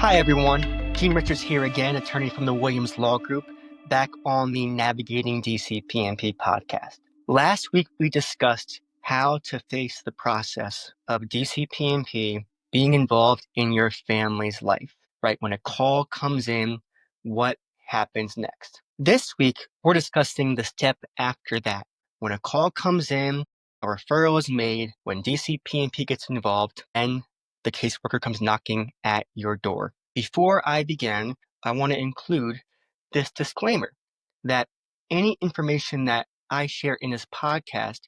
Hi everyone, Gene Richards here again, attorney from the Williams Law Group, back on the Navigating DCPP podcast. Last week we discussed how to face the process of DCPP being involved in your family's life, right? When a call comes in, what happens next? This week we're discussing the step after that. When a call comes in, a referral is made, when DCPP gets involved, and the caseworker comes knocking at your door. Before I begin, I want to include this disclaimer that any information that I share in this podcast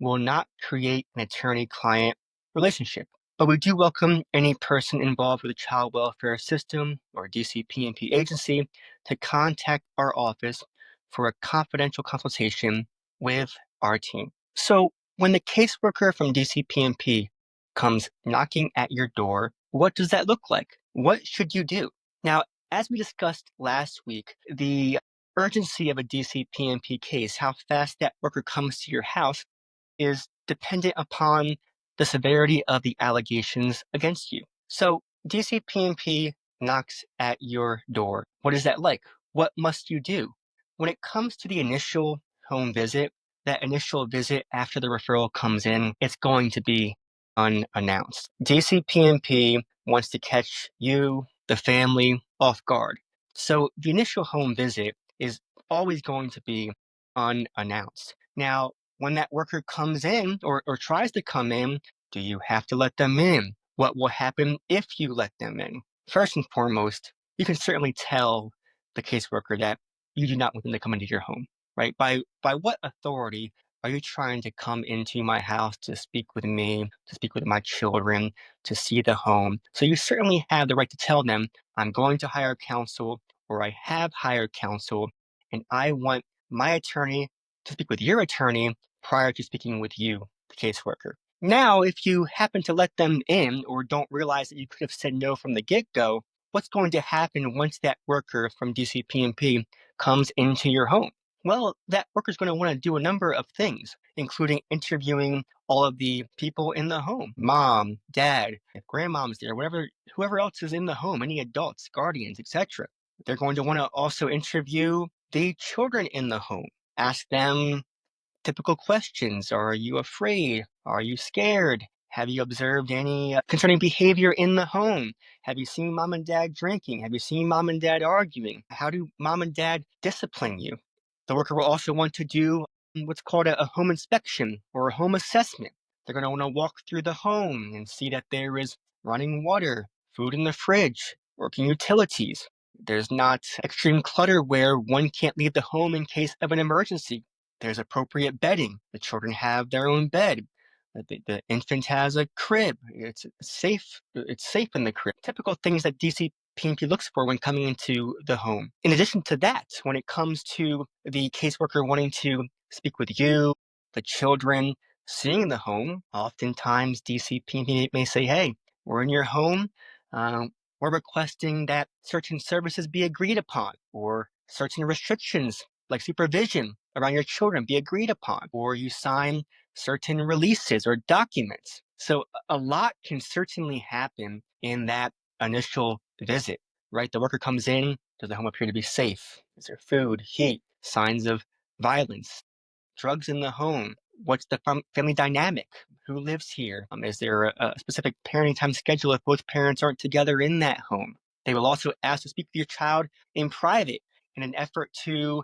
will not create an attorney-client relationship. But we do welcome any person involved with the child welfare system or DCPP agency to contact our office for a confidential consultation with our team. So when the caseworker from DCPP comes knocking at your door, what does that look like? What should you do? Now, as we discussed last week, the urgency of a DCPP case, how fast that worker comes to your house, is dependent upon the severity of the allegations against you. So DCPP knocks at your door. What is that like? What must you do? When it comes to the initial home visit, that initial visit after the referral comes in, it's going to be unannounced. DCPP wants to catch you, the family, off guard. So the initial home visit is always going to be unannounced. Now, when that worker comes in or tries to come in, do you have to let them in? What will happen if you let them in? First and foremost, you can certainly tell the caseworker that you do not want them to come into your home, right? By what authority are you trying to come into my house to speak with me, to speak with my children, to see the home? So you certainly have the right to tell them, I'm going to hire counsel, or I have hired counsel, and I want my attorney to speak with your attorney prior to speaking with you, the caseworker. Now, if you happen to let them in or don't realize that you could have said no from the get-go, what's going to happen once that worker from DCPP comes into your home? Well, that worker is going to want to do a number of things, including interviewing all of the people in the home, mom, dad, if grandmom's there, whoever else is in the home, any adults, guardians, etc. They're going to want to also interview the children in the home, ask them typical questions. Are you afraid? Are you scared? Have you observed any concerning behavior in the home? Have you seen mom and dad drinking? Have you seen mom and dad arguing? How do mom and dad discipline you? The worker will also want to do what's called a home inspection or a home assessment. They're going to want to walk through the home and see that there is running water, food in the fridge, working utilities. There's not extreme clutter where one can't leave the home in case of an emergency. There's appropriate bedding. The children have their own bed. The infant has a crib. It's safe. It's safe in the crib. Typical things that DCPP looks for when coming into the home. In addition to that, when it comes to the caseworker wanting to speak with you, the children, seeing the home, oftentimes DCPP may say, hey, we're in your home. We're requesting that certain services be agreed upon, or certain restrictions like supervision around your children be agreed upon, or you sign certain releases or documents. So a lot can certainly happen in that initial visit, right? The worker comes in, does the home appear to be safe? Is there food, heat, signs of violence, drugs in the home? What's the family dynamic? Who lives here? Is there a specific parenting time schedule if both parents aren't together in that home? They will also ask to speak with your child in private in an effort to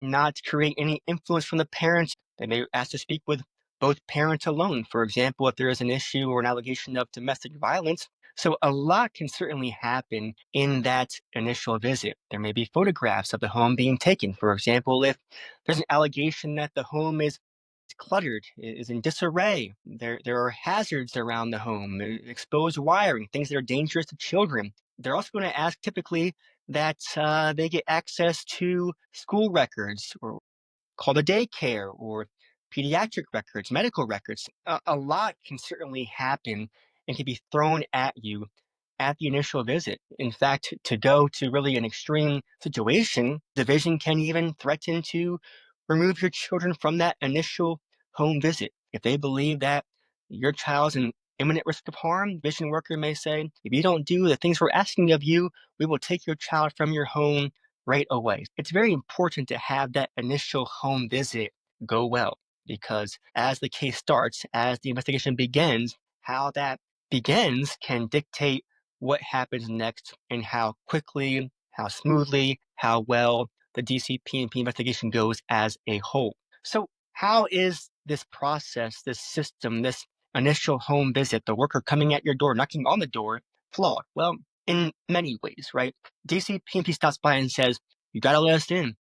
not create any influence from the parents. They may ask to speak with both parents alone. For example, if there is an issue or an allegation of domestic violence. So a lot can certainly happen in that initial visit. There may be photographs of the home being taken. For example, if there's an allegation that the home is cluttered, is in disarray, there are hazards around the home, exposed wiring, things that are dangerous to children. They're also going to ask typically that they get access to school records, or call the daycare, or pediatric records, medical records. A lot can certainly happen and can be thrown at you at the initial visit. In fact, to go to really an extreme situation, division can even threaten to remove your children from that initial home visit. If they believe that your child's in imminent risk of harm, vision worker may say, if you don't do the things we're asking of you, we will take your child from your home right away. It's very important to have that initial home visit go well, because as the case starts, as the investigation begins, how that begins can dictate what happens next and how quickly, how smoothly, how well the DCP&P investigation goes as a whole. So how is this process, this system, this initial home visit, the worker coming at your door, knocking on the door, flawed? Well, in many ways, right? DCP&P stops by and says, you got to let us in.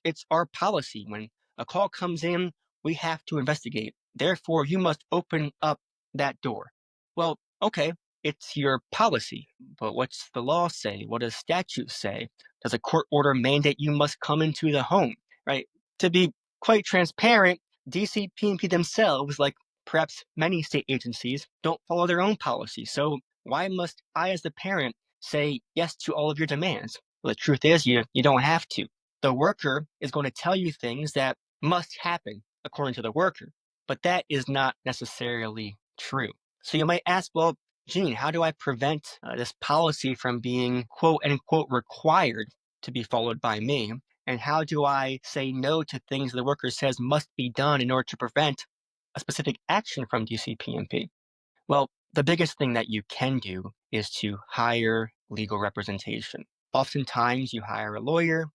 It's our policy. When a call comes in, we have to investigate. Therefore, you must open up that door. Well, okay, it's your policy, but what's the law say? What does statute say? Does a court order mandate you must come into the home, right? To be quite transparent, DCP&P themselves, like perhaps many state agencies, don't follow their own policy. So why must I, as the parent, say yes to all of your demands? Well, the truth is, you don't have to. The worker is going to tell you things that must happen according to the worker, but that is not necessarily true. So you might ask, well, Gene, how do I prevent this policy from being quote unquote required to be followed by me? And how do I say no to things the worker says must be done in order to prevent a specific action from DCP&P? Well, the biggest thing that you can do is to hire legal representation. Oftentimes, you hire a lawyer,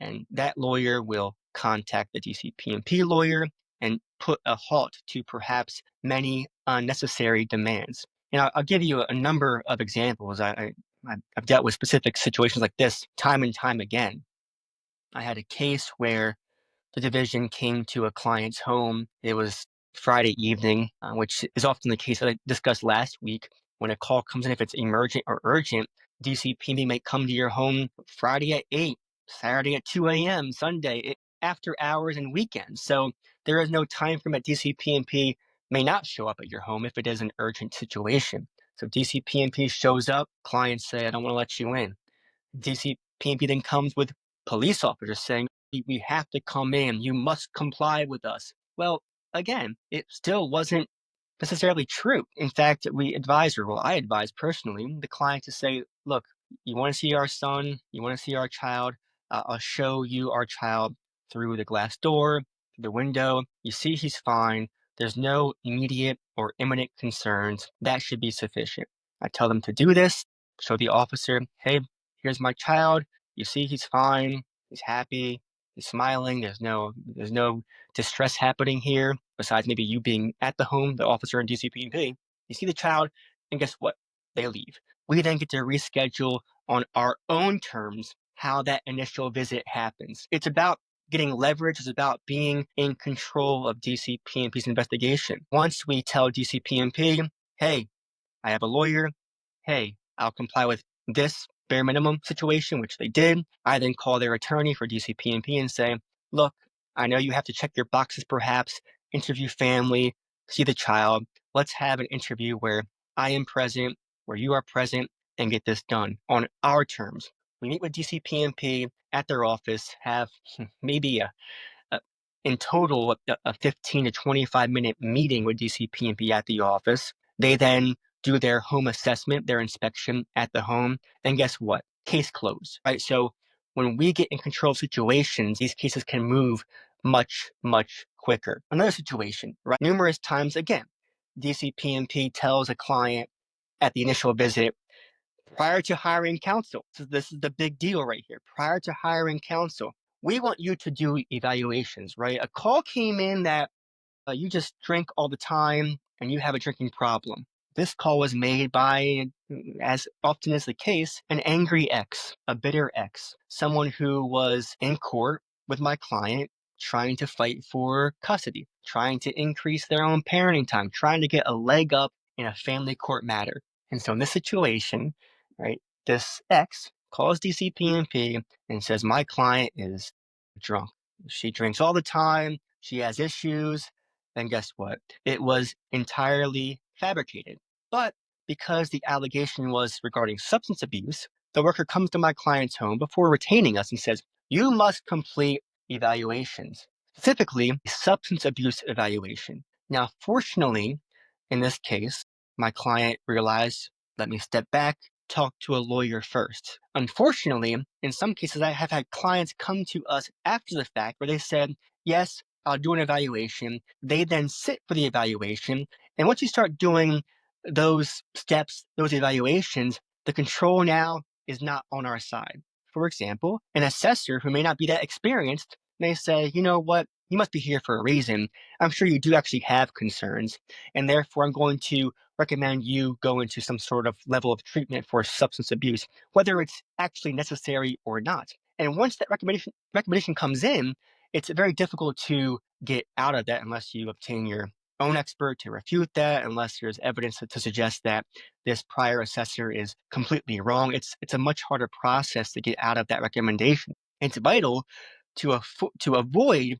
and that lawyer will contact the DCP&P lawyer and put a halt to perhaps many unnecessary demands. And I'll give you a number of examples. I've dealt with specific situations like this time and time again. I had a case where the division came to a client's home. It was Friday evening, which is often the case that I discussed last week. When a call comes in, if it's emergent or urgent, DCPD might come to your home Friday at 8, Saturday at 2 a.m., Sunday, after hours and weekends. So there is no time frame that DCP&P may not show up at your home if it is an urgent situation. So DCP&P shows up, clients say, I don't want to let you in. DCP&P then comes with police officers saying, we have to come in. You must comply with us. Well, again, it still wasn't necessarily true. In fact, I advise personally the client to say, look, you want to see our son, you want to see our child, I'll show you our child through the glass door, through the window. You see he's fine. There's no immediate or imminent concerns. That should be sufficient. I tell them to do this, show the officer, hey, here's my child. You see he's fine. He's happy. He's smiling. There's no distress happening here, besides maybe you being at the home, the officer in DCP&P. You see the child, and guess what? They leave. We then get to reschedule on our own terms how that initial visit happens. It's about getting leverage. It's about being in control of DCP&P's investigation. Once we tell DCP&P, hey, I have a lawyer. Hey, I'll comply with this bare minimum situation, which they did. I then call their attorney for DCP&P and say, look, I know you have to check your boxes perhaps, interview family, see the child. Let's have an interview where I am present, where you are present, and get this done on our terms. We meet with DCP&P at their office, have maybe in total a 15 to 25-minute meeting with DCP&P at the office. They then do their home assessment, their inspection at the home. Then guess what? Case closed, right? So when we get in control of situations, these cases can move much, much quicker. Another situation, right? Numerous times, again, DCP&P tells a client at the initial visit, prior to hiring counsel, so this is the big deal right here, prior to hiring counsel, we want you to do evaluations, right? A call came in that you just drink all the time and you have a drinking problem. This call was made by, as often is the case, an angry ex, a bitter ex, someone who was in court with my client trying to fight for custody, trying to increase their own parenting time, trying to get a leg up in a family court matter. And so in this situation, right, this ex calls DCP&P and says, my client is drunk. She drinks all the time. She has issues. And guess what? It was entirely fabricated. But because the allegation was regarding substance abuse, the worker comes to my client's home before retaining us and says, you must complete evaluations, specifically substance abuse evaluation. Now, fortunately, in this case, my client realized, let me step back, talk to a lawyer first. Unfortunately, in some cases, I have had clients come to us after the fact where they said, yes, I'll do an evaluation. They then sit for the evaluation. And once you start doing those steps, those evaluations, the control now is not on our side. For example, an assessor who may not be that experienced may say, you know what, you must be here for a reason. I'm sure you do actually have concerns, and therefore I'm going to recommend you go into some sort of level of treatment for substance abuse, whether it's actually necessary or not. And once that recommendation comes in, it's very difficult to get out of that unless you obtain your own expert to refute that, unless there's evidence to suggest that this prior assessor is completely wrong. It's a much harder process to get out of that recommendation. It's vital to avoid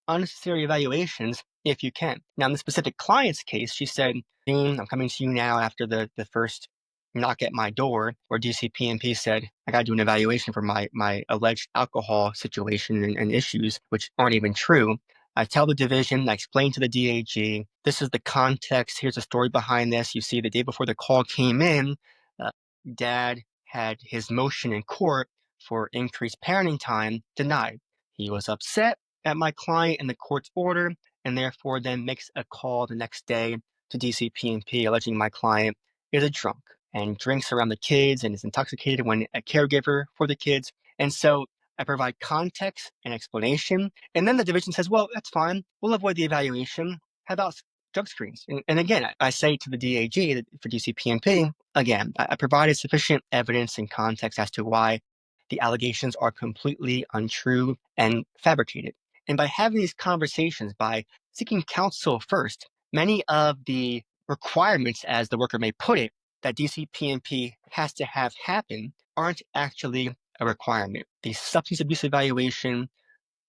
unnecessary evaluations if you can. Now, in the specific client's case, she said, Dean, I'm coming to you now after the first knock at my door, where DCPNP said, I got to do an evaluation for my alleged alcohol situation and issues, which aren't even true. I tell the division, I explain to the DAG, this is the context, here's the story behind this. You see, the day before the call came in, uh, Dad had his motion in court for increased parenting time denied. He was upset at my client and the court's order, and therefore then makes a call the next day to DCPNP alleging my client is a drunk and drinks around the kids and is intoxicated when a caregiver for the kids. And so I provide context and explanation. And then the division says, well, that's fine. We'll avoid the evaluation. How about drug screens? And again, I say to the DAG for DCPNP, again, I provided sufficient evidence and context as to why the allegations are completely untrue and fabricated. And by having these conversations, by seeking counsel first, many of the requirements, as the worker may put it, that DCPNP has to have happen aren't actually a requirement. The substance abuse evaluation,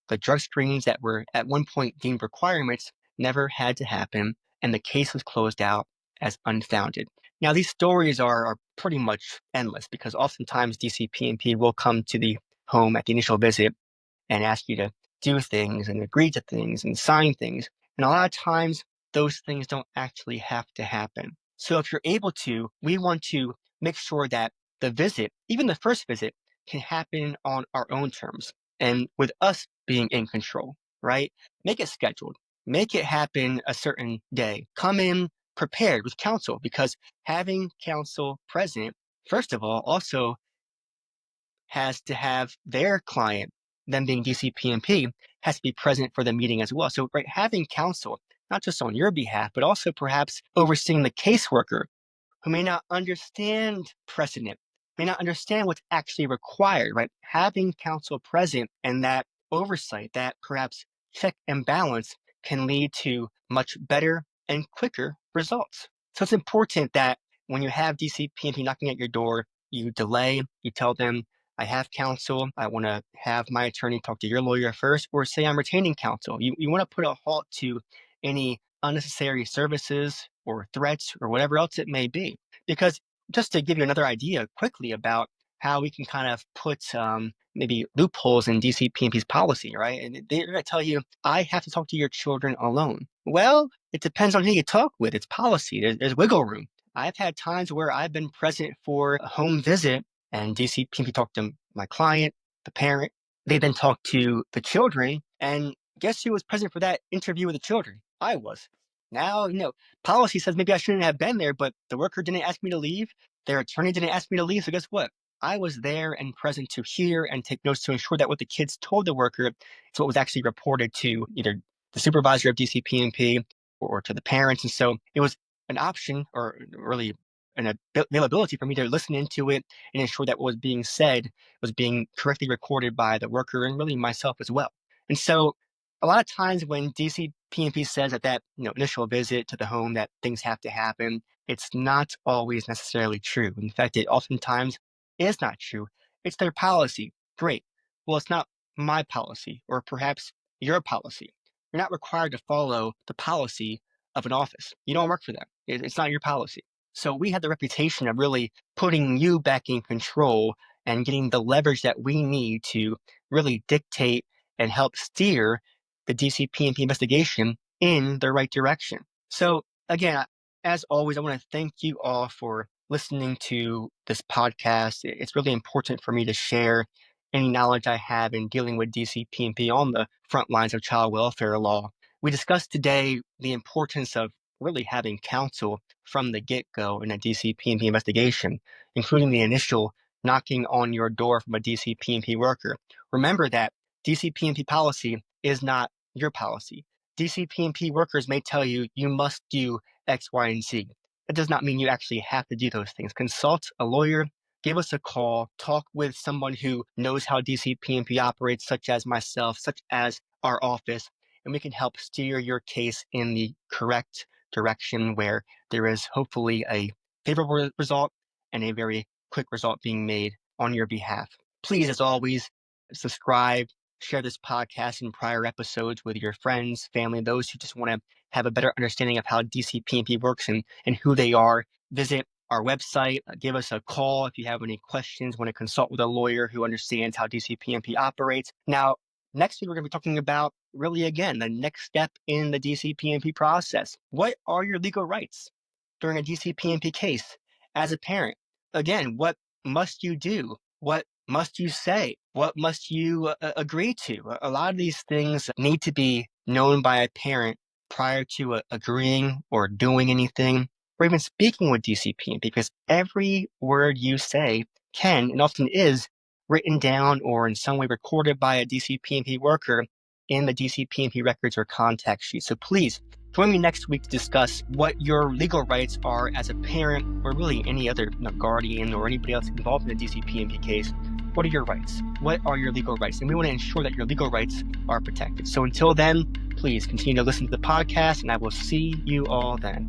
the drug screens that were at one point deemed requirements never had to happen, and the case was closed out as unfounded. Now, these stories are pretty much endless because oftentimes DCPNP will come to the home at the initial visit and ask you to do things and agree to things and sign things. And a lot of times, those things don't actually have to happen. So if you're able to, we want to make sure that the visit, even the first visit, can happen on our own terms and with us being in control, right? Make it scheduled. Make it happen a certain day. Come in prepared with counsel, because having counsel present, first of all, also has to have their client, them being DCPNP, has to be present for the meeting as well. So, right, having counsel, not just on your behalf, but also perhaps overseeing the caseworker who may not understand precedent, may not understand what's actually required, right? Having counsel present and that oversight, that perhaps check and balance, can lead to much better and quicker results. So it's important that when you have DCPNP knocking at your door, you delay, you tell them, I have counsel, I want to have my attorney talk to your lawyer first, or say I'm retaining counsel. You want to put a halt to any unnecessary services or threats or whatever else it may be. Because just to give you another idea quickly about how we can kind of put maybe loopholes in DCPNP's policy, right? And they're going to tell you, I have to talk to your children alone. Well, it depends on who you talk with. It's policy. There's wiggle room. I've had times where I've been present for a home visit and DCPNP talked to my client, the parent. They then talked to the children. And guess who was present for that interview with the children? I was. Now, policy says maybe I shouldn't have been there, but the worker didn't ask me to leave. Their attorney didn't ask me to leave. So guess what? I was there and present to hear and take notes to ensure that what the kids told the worker is what was actually reported to either the supervisor of DCPNP or to the parents. And so it was an option, or really an availability for me to listen into it and ensure that what was being said was being correctly recorded by the worker and really myself as well. And so a lot of times when DCPNP says at that initial visit to the home that things have to happen, it's not always necessarily true. In fact, it oftentimes is not true. It's their policy. Great. Well, it's not my policy, or perhaps your policy. You're not required to follow the policy of an office. You don't work for them. It's not your policy. So we have the reputation of really putting you back in control and getting the leverage that we need to really dictate and help steer the DCPNP investigation in the right direction. So again, As always, I want to thank you all for listening to this podcast. It's really important for me to share any knowledge I have in dealing with DCP&P on the front lines of child welfare law. We discussed today the importance of really having counsel from the get-go in a DCP&P investigation, including the initial knocking on your door from a DCP&P worker. Remember that DCP&P policy is not your policy. DCP&P workers may tell you you must do X, Y, and Z. That does not mean you actually have to do those things. Consult a lawyer, give us a call, talk with someone who knows how DCP&P operates, such as myself, such as our office, and we can help steer your case in the correct direction where there is hopefully a favorable result and a very quick result being made on your behalf. Please, as always, subscribe, share this podcast and prior episodes with your friends, family, those who just want to have a better understanding of how DCP&P works and who they are. Visit our website, give us a call if you have any questions, want to consult with a lawyer who understands how DCP&P operates. Now, next week, we're going to be talking about really, again, the next step in the DCP&P process. What are your legal rights during a DCP&P case as a parent? Again, what must you do? What must you say? What must you agree to? A lot of these things need to be known by a parent prior to agreeing or doing anything or even speaking with DCP, because every word you say can and often is written down or in some way recorded by a DCP&P worker in the DCP&P records or contact sheet. So please join me next week to discuss what your legal rights are as a parent or really any other guardian or anybody else involved in a DCP&P case. What are your rights? What are your legal rights? And we want to ensure that your legal rights are protected. So until then, please continue to listen to the podcast, and I will see you all then.